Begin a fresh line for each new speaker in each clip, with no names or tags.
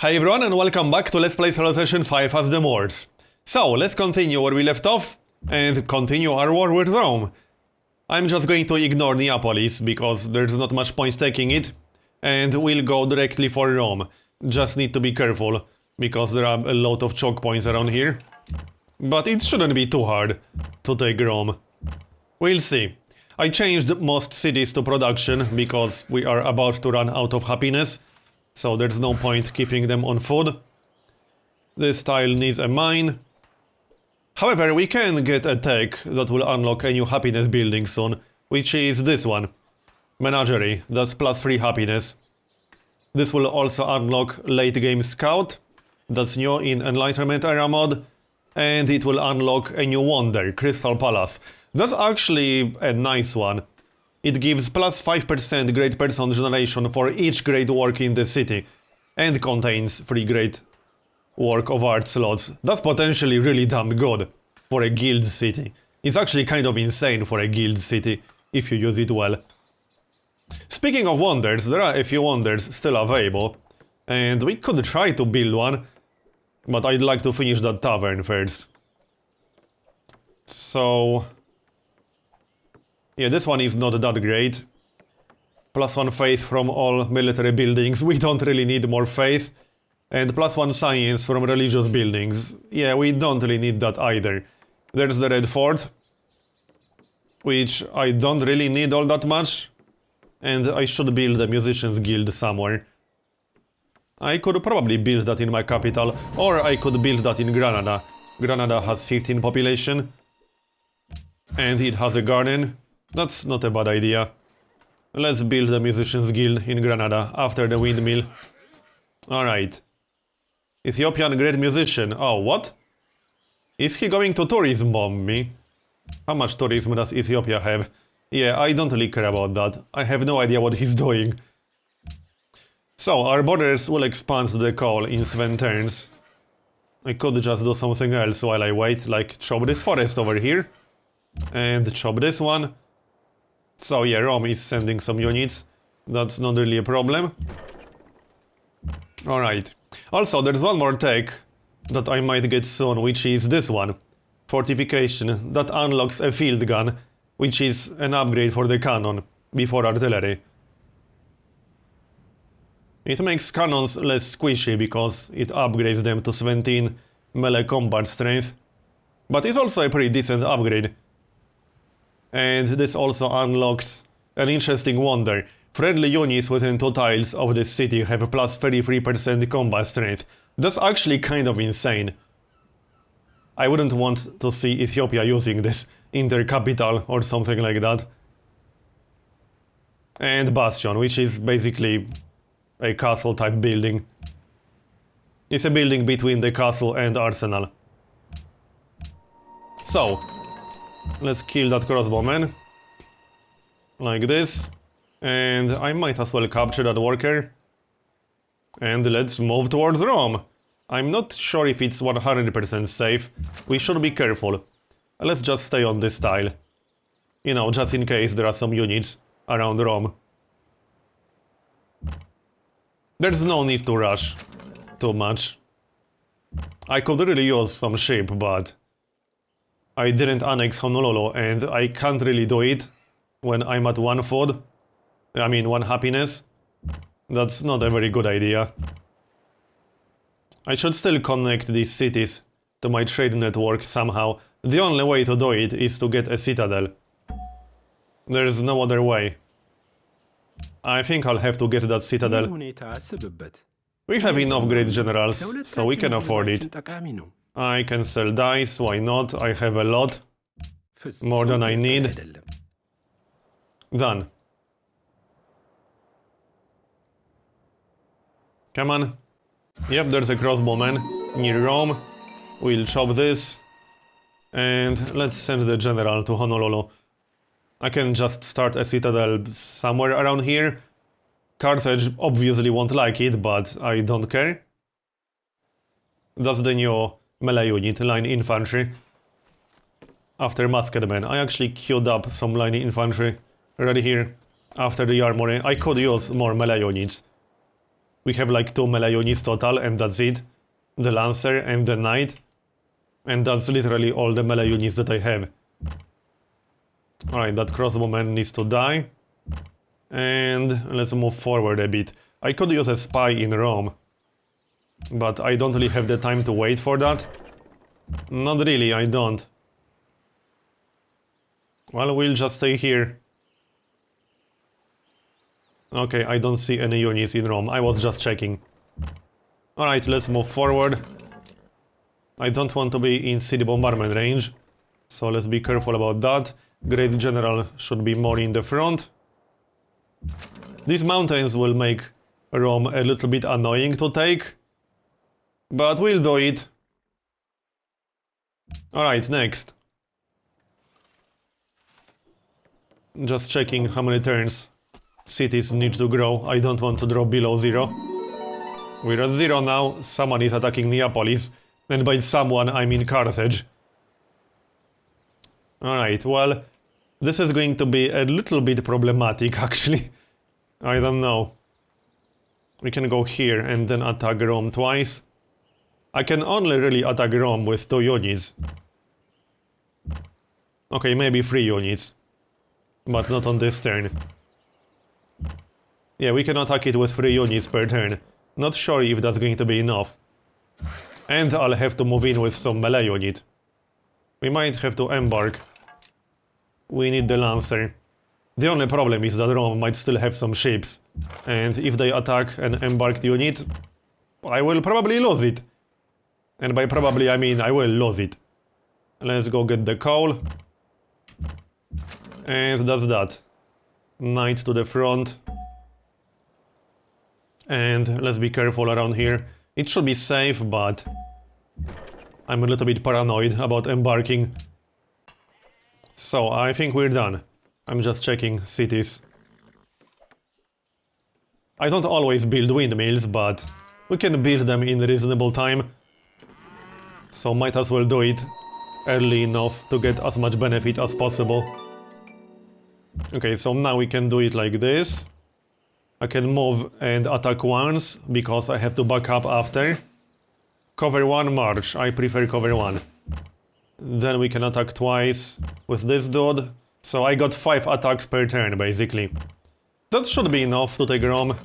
Hi everyone and welcome back to Let's Play Civilization 5 as the Moors. So, let's continue where we left off and continue our war with Rome. I'm just going to ignore Neapolis because there's not much point taking it, and we'll go directly for Rome. Just need to be careful because there are a lot of choke points around here. But it shouldn't be too hard to take Rome. We'll see. I changed most cities to production because we are about to run out of happiness. So there's no point keeping them on food. This tile needs a mine. However, we can get a tech that will unlock a new happiness building soon, which is this one. Menagerie, that's +3 happiness. This will also unlock late game scout, that's new in Enlightenment era mod, and it will unlock a new wonder, Crystal Palace. That's actually a nice one. It gives +5% great person generation for each great work in the city, and contains 3 great work of art slots. That's potentially really damn good for a guild city. It's actually kind of insane for a guild city, if you use it well. Speaking of wonders, there are a few wonders still available, and we could try to build one, but I'd like to finish that tavern first. So... yeah, this one is not that great. +1 faith from all military buildings, we don't really need more faith. And +1 science from religious buildings, yeah, we don't really need that either. There's the Red Fort, which I don't really need all that much. And I should build a musicians guild somewhere. I could probably build that in my capital, or I could build that in Granada. Granada has 15 population, and it has a garden. That's not a bad idea. Let's build the Musicians Guild in Granada after the windmill. Alright. Ethiopian great musician. Oh, what? Is he going to tourism bomb me? How much tourism does Ethiopia have? Yeah, I don't really care about that. I have no idea what he's doing. So, our borders will expand to the coal in 7 turns. I could just do something else while I wait, like chop this forest over here. And chop this one. So yeah, Rome is sending some units. That's not really a problem. Alright. Also, there's one more tech that I might get soon, which is this one. Fortification, that unlocks a field gun, which is an upgrade for the cannon, before artillery. It makes cannons less squishy because it upgrades them to 17 melee combat strength. But it's also a pretty decent upgrade. And this also unlocks an interesting wonder. Friendly units within 2 tiles of the city have +33% combat strength. That's actually kind of insane. I wouldn't want to see Ethiopia using this in their capital or something like that. And Bastion, which is basically a castle type building. It's a building between the castle and arsenal. So, let's kill that crossbowman. Like this. And I might as well capture that worker. And let's move towards Rome. I'm not sure if it's 100% safe. We should be careful. Let's just stay on this tile. You know, just in case there are some units around Rome. There's no need to rush too much. I could really use some sheep, but I didn't annex Honolulu, and I can't really do it when I'm at 1 food. I mean, 1 happiness. That's not a very good idea. I should still connect these cities to my trade network somehow. The only way to do it is to get a citadel. There's no other way. I think I'll have to get that citadel. We have enough great generals, so we can afford it. I can sell dice, why not? I have a lot. More than I need. Done. Come on. Yep, there's a crossbowman near Rome. We'll chop this. And let's send the general to Honolulu. I can just start a citadel somewhere around here. Carthage obviously won't like it, but I don't care. That's the new melee unit, line infantry. After musketmen, I actually queued up some line infantry right here. After the armory, I could use more melee units. We have like 2 melee units total, and that's it. The Lancer and the Knight. And that's literally all the melee units that I have. Alright, that crossbowman needs to die. And let's move forward a bit. I could use a spy in Rome, but I don't really have the time to wait for that. Not really, I don't. Well, we'll just stay here. Okay, I don't see any units in Rome, I was just checking. Alright, let's move forward. I don't want to be in city bombardment range, so let's be careful about that. Great General should be more in the front. These mountains will make Rome a little bit annoying to take, but we'll do it. Alright, next. Just checking how many turns cities need to grow. I don't want to drop below 0. We're at 0 now, someone is attacking Neapolis, and by someone I mean Carthage. Alright, well, this is going to be a little bit problematic actually. I don't know. We can go here and then attack Rome twice. I can only really attack Rome with 2 units. Okay, maybe 3 units. But not on this turn. Yeah, we can attack it with 3 units per turn. Not sure if that's going to be enough. And I'll have to move in with some melee unit. We might have to embark. We need the Lancer. The only problem is that Rome might still have some ships. And if they attack an embarked unit, I will probably lose it. And by probably I mean I will lose it. Let's go get the coal. And that's that. Knight to the front. And let's be careful around here. It should be safe, but I'm a little bit paranoid about embarking. So I think we're done. I'm just checking cities. I don't always build windmills, but we can build them in reasonable time. So might as well do it early enough to get as much benefit as possible. Okay, so now we can do it like this. I can move and attack once, because I have to back up after. Cover 1, march. I prefer cover 1. Then we can attack twice with this dude. So I got 5 attacks per turn, basically. That should be enough to take Rome.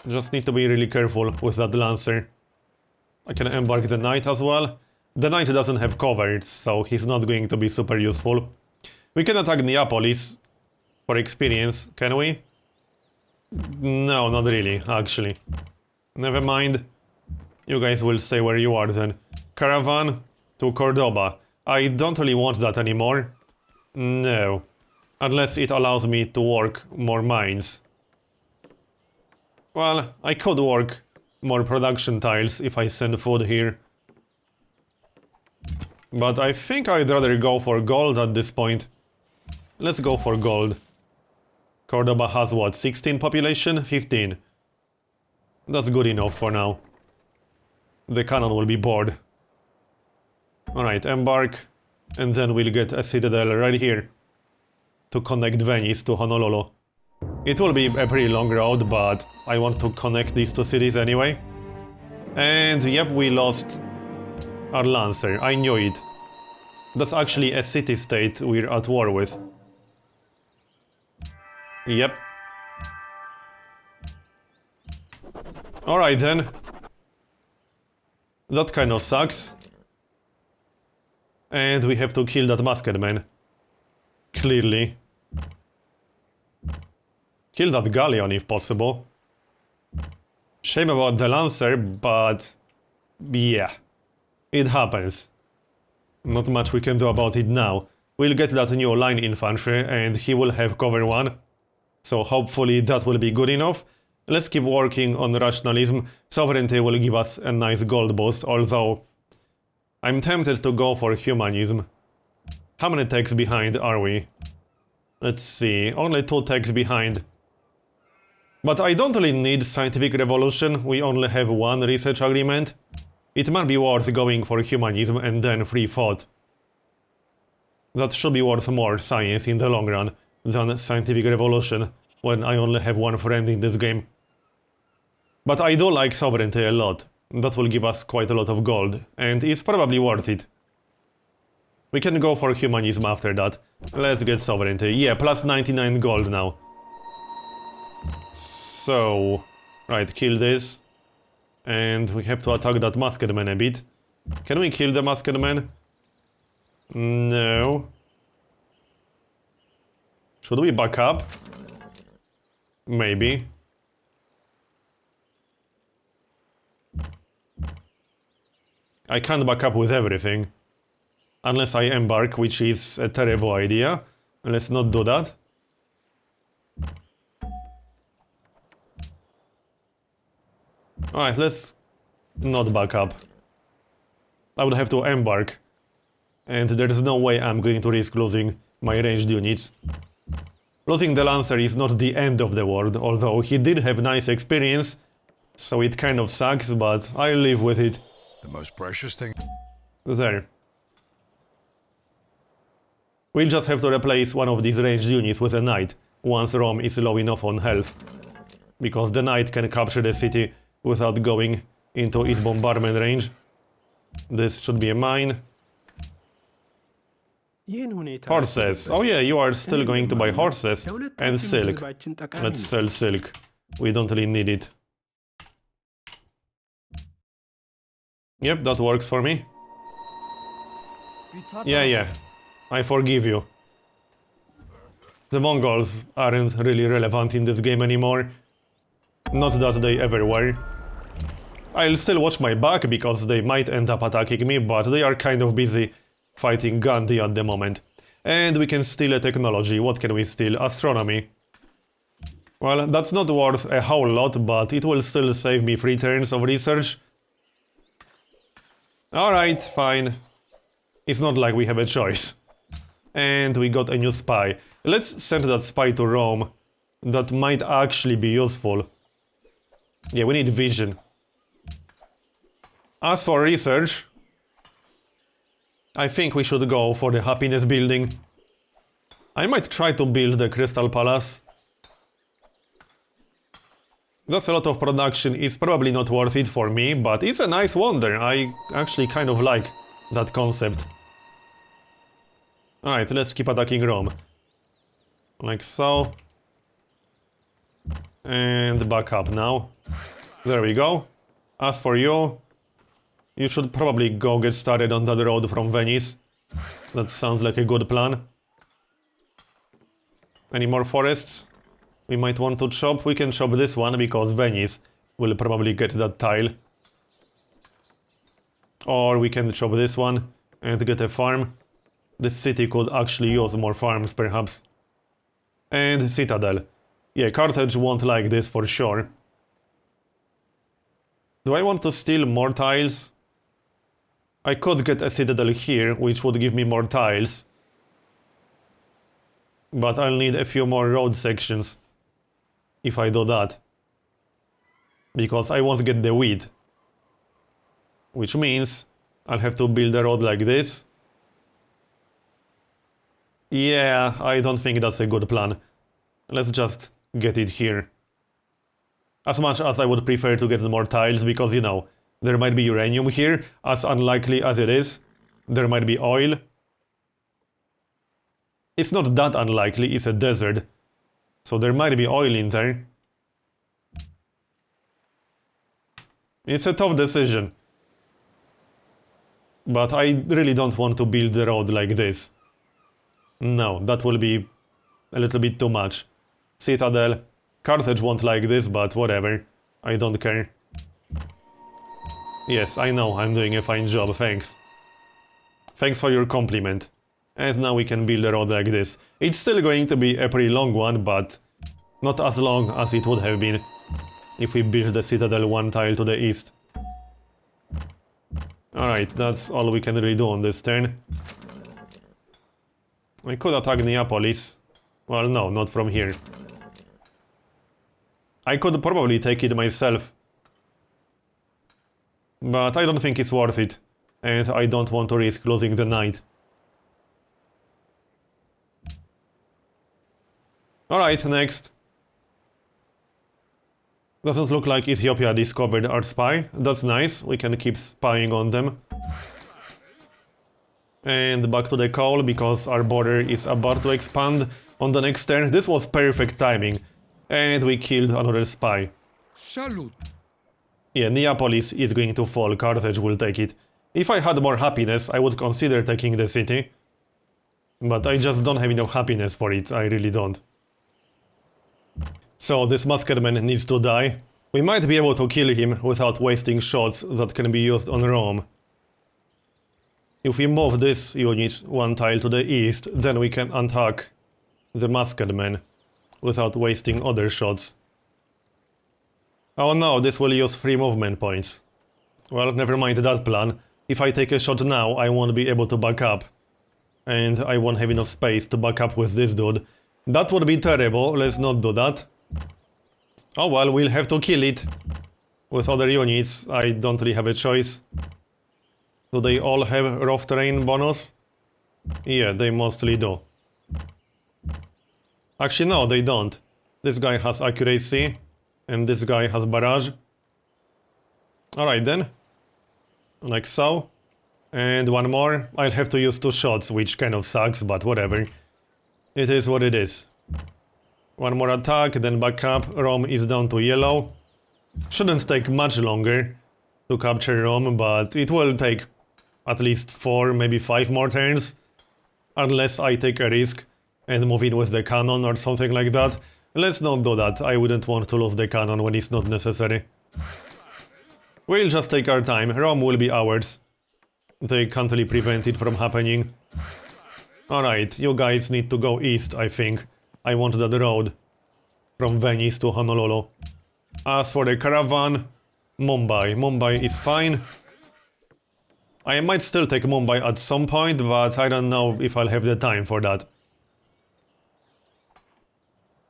Just need to be really careful with that Lancer. I can embark the Knight as well. The Knight doesn't have cover, so he's not going to be super useful. We can attack Neapolis for experience, can we? No, not really, actually. Never mind. You guys will stay where you are then. Caravan to Cordoba. I don't really want that anymore. No. Unless it allows me to work more mines. Well, I could work more production tiles if I send food here. But I think I'd rather go for gold at this point. Let's go for gold. Cordoba has what, 16 population? 15. That's good enough for now. The cannon will be bored. Alright, embark. And then we'll get a citadel right here to connect Venice to Honolulu. It will be a pretty long road, but I want to connect these 2 cities anyway. And yep, we lost our Lancer. I knew it. That's actually a city-state we're at war with. Yep. Alright then. That kind of sucks. And we have to kill that masked man. Clearly. Kill that galleon if possible. Shame about the Lancer, but yeah. It happens. Not much we can do about it now. We'll get that new line infantry and he will have cover 1. So hopefully that will be good enough. Let's keep working on rationalism. Sovereignty will give us a nice gold boost, although I'm tempted to go for humanism. How many techs behind are we? Let's see, only 2 techs behind. But I don't really need scientific revolution, we only have 1 research agreement. It might be worth going for humanism and then free thought. That should be worth more science in the long run than scientific revolution, when I only have 1 friend in this game. But I do like sovereignty a lot. That will give us quite a lot of gold, and it's probably worth it. We can go for humanism after that. Let's get sovereignty. Yeah, plus 99 gold now. So... Right, kill this. And we have to attack that masked man a bit. Can we kill the masked man? No. Should we back up? Maybe. I can't back up with everything. Unless I embark, which is a terrible idea. Let's not do that. Alright, let's not back up. I would have to embark. And there's no way I'm going to risk losing my ranged units. Losing the Lancer is not the end of the world, although he did have nice experience, so it kind of sucks, but I live with it.
The most precious thing.
There. We'll just have to replace one of these ranged units with a knight, once Rome is low enough on health. Because the knight can capture the city without going into its bombardment range. This should be a mine. Horses. Oh yeah, you are still going to buy horses and silk. Let's sell silk. We don't really need it. Yep, that works for me. Yeah. I forgive you. The Mongols aren't really relevant in this game anymore. Not that they ever were. I'll still watch my back because they might end up attacking me, but they are kind of busy fighting Gandhi at the moment. And we can steal a technology. What can we steal? Astronomy. Well, that's not worth a whole lot, but it will still save me 3 turns of research. Alright, fine. It's not like we have a choice. And we got a new spy. Let's send that spy to Rome. That might actually be useful. Yeah, we need vision. As for research, I think we should go for the happiness building. I might try to build the Crystal Palace. That's a lot of production. It's probably not worth it for me, but it's a nice wonder. I actually kind of like that concept. Alright, let's keep attacking Rome. Like so. And back up now. There we go. As for you, you should probably go get started on that road from Venice. That sounds like a good plan. Any more forests we might want to chop? We can chop this one because Venice will probably get that tile. Or we can chop this one and get a farm. This city could actually use more farms, perhaps. And Citadel. Yeah, Carthage won't like this for sure. Do I want to steal more tiles? I could get a Citadel here, which would give me more tiles. But I'll need a few more road sections if I do that. Because I won't get the wheat. Which means I'll have to build a road like this. Yeah, I don't think that's a good plan. Let's just get it here. As much as I would prefer to get more tiles, because, you know, there might be uranium here, as unlikely as it is. There might be oil. It's not that unlikely, it's a desert. So there might be oil in there. It's a tough decision. But I really don't want to build the road like this. No, that will be a little bit too much. Citadel. Carthage won't like this, but whatever. I don't care. Yes, I know, I'm doing a fine job, thanks. Thanks for your compliment. And now we can build a road like this. It's still going to be a pretty long one, but not as long as it would have been if we built the Citadel one tile to the east. Alright, that's all we can really do on this turn. I could attack Neapolis. Well, no, not from here. I could probably take it myself. But I don't think it's worth it. And I don't want to risk losing the knight. Alright, next. Doesn't look like Ethiopia discovered our spy. That's nice, we can keep spying on them. And back to the call, because our border is about to expand on the next turn. This was perfect timing. And we killed another spy.
Salute.
Yeah, Neapolis is going to fall, Carthage will take it. If I had more happiness, I would consider taking the city. But I just don't have enough happiness for it, I really don't. So this Muskedman needs to die. We might be able to kill him without wasting shots that can be used on Rome. If we move this unit one tile to the east, then we can attack the Muskedman without wasting other shots. Oh no, this will use 3 movement points. Well, never mind that plan. If I take a shot now, I won't be able to back up. And I won't have enough space to back up with this dude. That would be terrible, let's not do that. Oh well, we'll have to kill it. With other units, I don't really have a choice. Do they all have rough terrain bonus? Yeah, they mostly do. Actually no, they don't. This guy has accuracy. And this guy has barrage. Alright then. Like so. And one more. I'll have to use 2 shots, which kind of sucks, but whatever. It is what it is. One more attack, then back up. Rome is down to yellow. Shouldn't take much longer to capture Rome, but it will take at least 4, maybe 5 more turns. Unless I take a risk and move in with the cannon or something like that. Let's not do that, I wouldn't want to lose the cannon when it's not necessary. We'll just take our time, Rome will be ours. They can't really prevent it from happening. Alright, you guys need to go east, I think. I want that road. From Venice to Honolulu. As for the caravan, Mumbai. Mumbai is fine. I might still take Mumbai at some point, but I don't know if I'll have the time for that.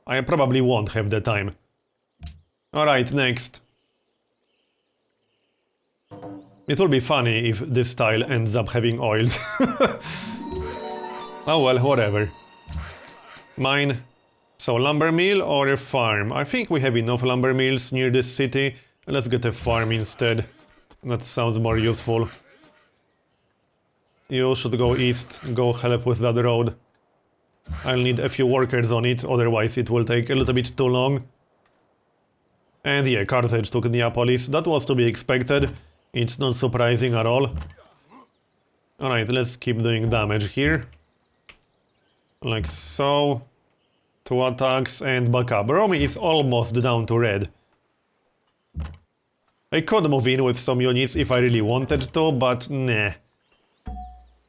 I probably won't have the time. Alright, next. It will be funny if this tile ends up having oils. Oh well, whatever. Mine. So, lumber mill or a farm? I think we have enough lumber mills near this city. Let's get a farm instead. That sounds more useful. You should go east, go help with that road. I'll need a few workers on it, otherwise it will take a little bit too long. And yeah, Carthage took Neapolis. That was to be expected. It's not surprising at all. Alright, let's keep doing damage here. Like so. 2 attacks and back up. Rome is almost down to red. I could move in with some units if I really wanted to, but nah.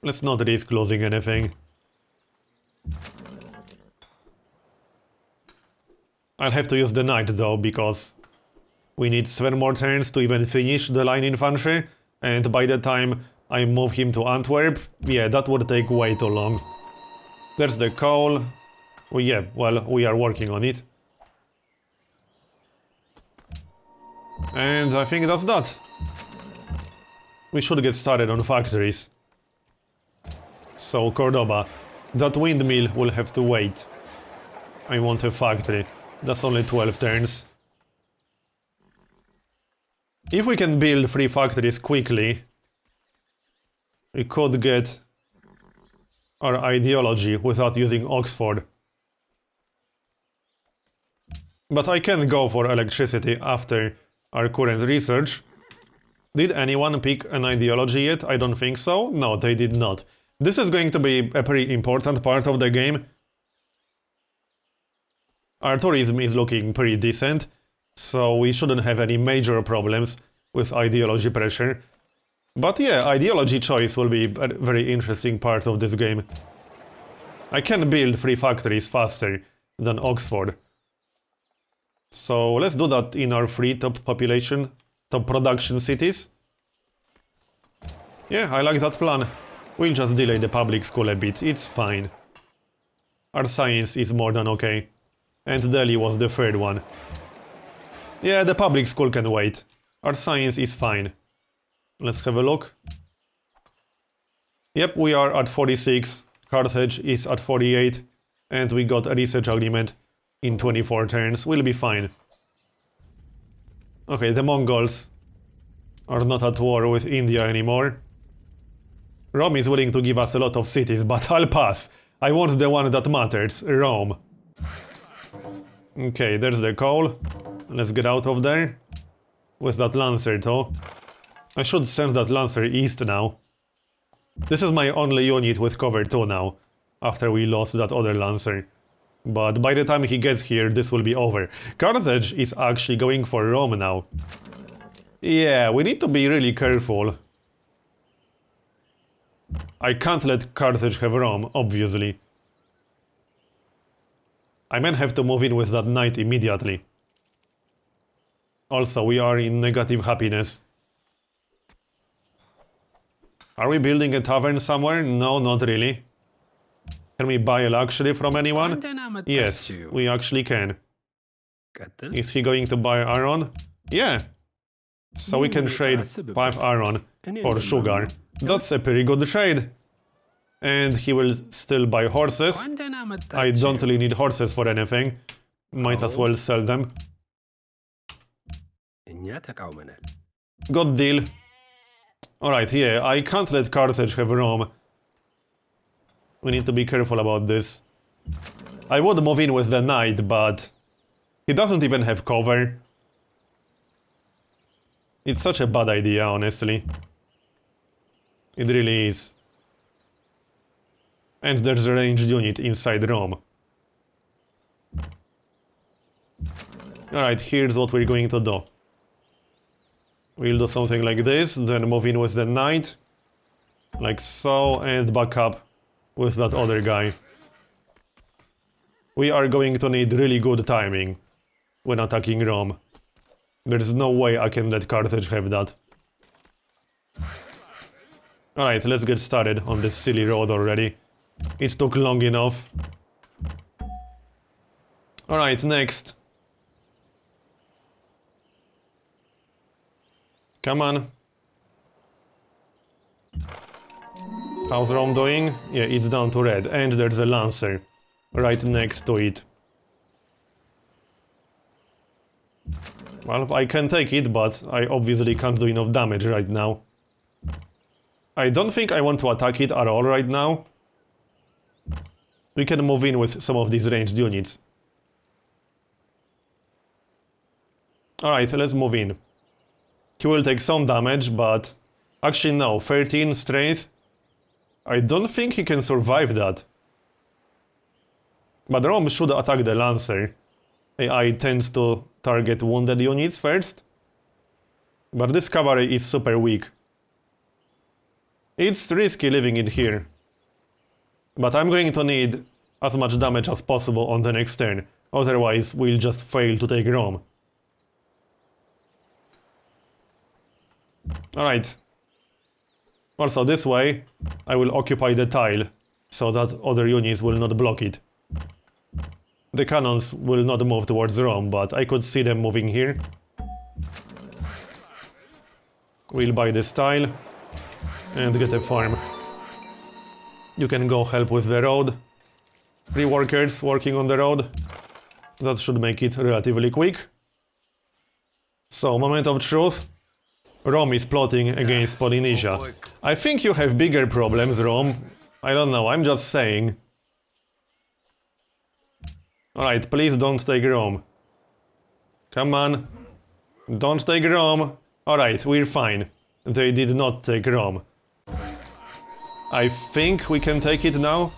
Let's not risk losing anything. I'll have to use the knight though, because we need 7 more turns to even finish the line infantry, and by the time I move him to Antwerp, yeah, that would take way too long. There's the coal. Well, yeah, well, we are working on it. And I think that's that. We should get started on factories. So, Cordoba, that windmill will have to wait. I want a factory. That's only 12 turns. If we can build 3 factories quickly, we could get our ideology without using Oxford. But I can go for electricity after our current research. Did anyone pick an ideology yet? I don't think so. No, they did not. This is going to be a pretty important part of the game. Our tourism is looking pretty decent, so we shouldn't have any major problems with ideology pressure. But yeah, ideology choice will be a very interesting part of this game. I can build 3 factories faster than Oxford. So let's do that in our 3 top population, top production cities. Yeah, I like that plan. We'll just delay the public school a bit, it's fine. Our science is more than okay. And Delhi was the 3rd one. Yeah, the public school can wait. Our science is fine. Let's have a look. Yep, we are at 46. Carthage is at 48. And we got a research agreement in 24 turns. We'll be fine. Okay, the Mongols are not at war with India anymore. Rome is willing to give us a lot of cities, but I'll pass. I want the one that matters, Rome. Okay, there's the coal. Let's get out of there. With that Lancer, though. I should send that Lancer east now. This is my only unit with cover 2 now, after we lost that other Lancer. But by the time he gets here, this will be over. Carthage is actually going for Rome now. Yeah, we need to be really careful. I can't let Carthage have Rome, obviously. I might have to move in with that knight immediately. Also, we are in negative happiness. Are we building a tavern somewhere? No, not really. Can we buy a luxury from anyone? Yes, we actually can. Is he going to buy iron? Yeah. So we can trade 5 iron for sugar. That's a pretty good trade. And he will still buy horses. I don't really need horses for anything. Might as well sell them. Good deal. Alright, yeah, I can't let Carthage have Rome. We need to be careful about this. I would move in with the knight, but he doesn't even have cover. It's such a bad idea, honestly. It really is. And there's a ranged unit inside Rome. Alright, here's what we're going to do. We'll do something like this, then move in with the knight. Like so, and back up with that other guy. We are going to need really good timing when attacking Rome. There's no way I can let Carthage have that. Alright, let's get started on this silly road already. It took long enough. Alright, next. Come on. How's Rome doing? Yeah, it's down to red, and there's a Lancer right next to it. Well, I can take it, but I obviously can't do enough damage right now. I don't think I want to attack it at all right now. We can move in with some of these ranged units. Alright, let's move in. He will take some damage, but... Actually no, 13 strength. I don't think he can survive that. But Rome should attack the Lancer. AI tends to target wounded units first. But this cavalry is super weak. It's risky living in here. But I'm going to need as much damage as possible on the next turn. Otherwise, we'll just fail to take Rome. Alright. Also, this way, I will occupy the tile, so that other units will not block it. The cannons will not move towards Rome, but I could see them moving here. We'll buy this tile, and get a farm. You can go help with the road. 3 workers working on the road. That should make it relatively quick. So, moment of truth. Rome is plotting against Polynesia. I think you have bigger problems, Rome. I don't know, I'm just saying. Alright, please don't take Rome. Come on. Don't take Rome. Alright, we're fine. They did not take Rome. I think we can take it now.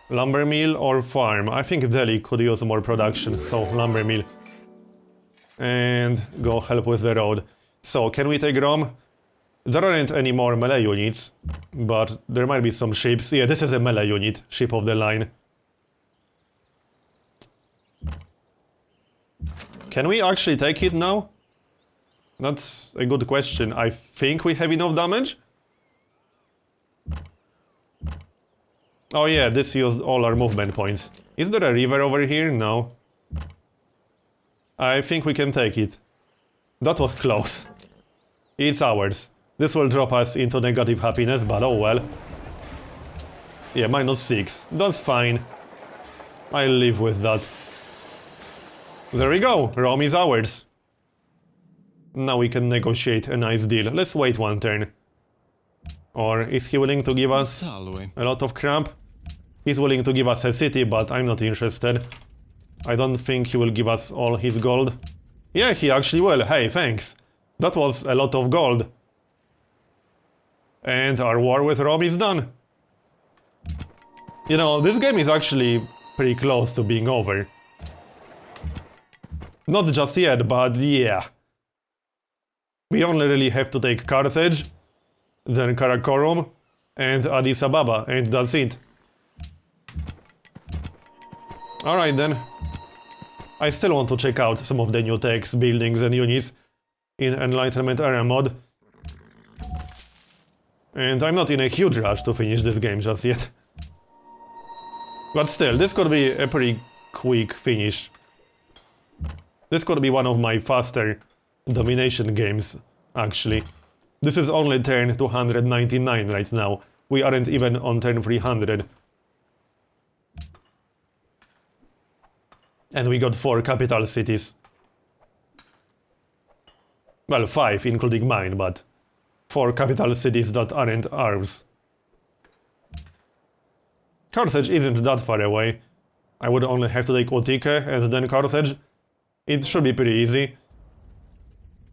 Lumber mill or farm. I think Delhi could use more production, so lumber mill. And go help with the road. So, can we take Rome? There aren't any more melee units, but there might be some ships. Yeah, this is a melee unit, ship of the line. Can we actually take it now? That's a good question. I think we have enough damage? Oh yeah, this used all our movement points. Is there a river over here? No. I think we can take it. That was close. It's ours. This will drop us into negative happiness, but oh well. Yeah, -6. That's fine. I'll live with that. There we go. Rome is ours. Now we can negotiate a nice deal. Let's wait one turn. Or is he willing to give us a lot of crap? He's willing to give us a city, but I'm not interested. I don't think he will give us all his gold. Yeah, he actually will. Hey, thanks. That was a lot of gold. And our war with Rome is done. You know, this game is actually pretty close to being over. Not just yet, but yeah. We only really have to take Carthage, then Karakorum, and Addis Ababa, and that's it. Alright then. I still want to check out some of the new techs, buildings and units in Enlightenment Era mod. And I'm not in a huge rush to finish this game just yet. But still, this could be a pretty quick finish. This could be one of my faster domination games, actually. This is only turn 299 right now. We aren't even on turn 300. And we got 4 capital cities. Well, 5, including mine, but 4 capital cities that aren't ours. Carthage isn't that far away. I would only have to take Utica and then Carthage. It should be pretty easy.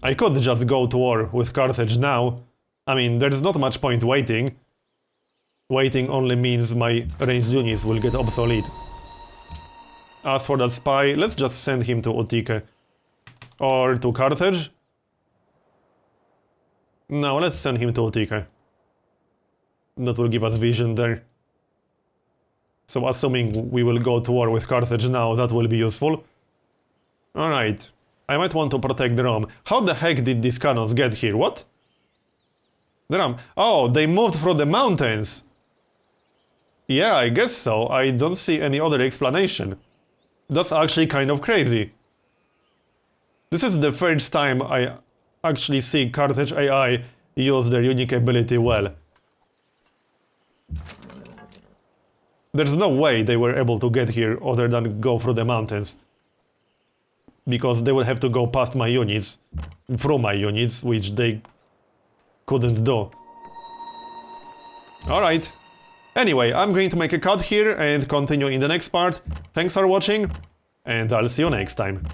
I could just go to war with Carthage now. I mean, there's not much point waiting. Waiting only means my ranged units will get obsolete. As for that spy, let's just send him to Utica. Or to Carthage. No, let's send him to Utica. That will give us vision there. So assuming we will go to war with Carthage now, that will be useful. Alright. I might want to protect Rome. How the heck did these cannons get here? What? The Rome. Oh, they moved through the mountains. Yeah, I guess so. I don't see any other explanation. That's actually kind of crazy. This is the first time I actually see Carthage AI use their unique ability well. There's no way they were able to get here other than go through the mountains. Because they would have to go past my units, through my units, which they couldn't do. Alright. Anyway, I'm going to make a cut here and continue in the next part. Thanks for watching, and I'll see you next time.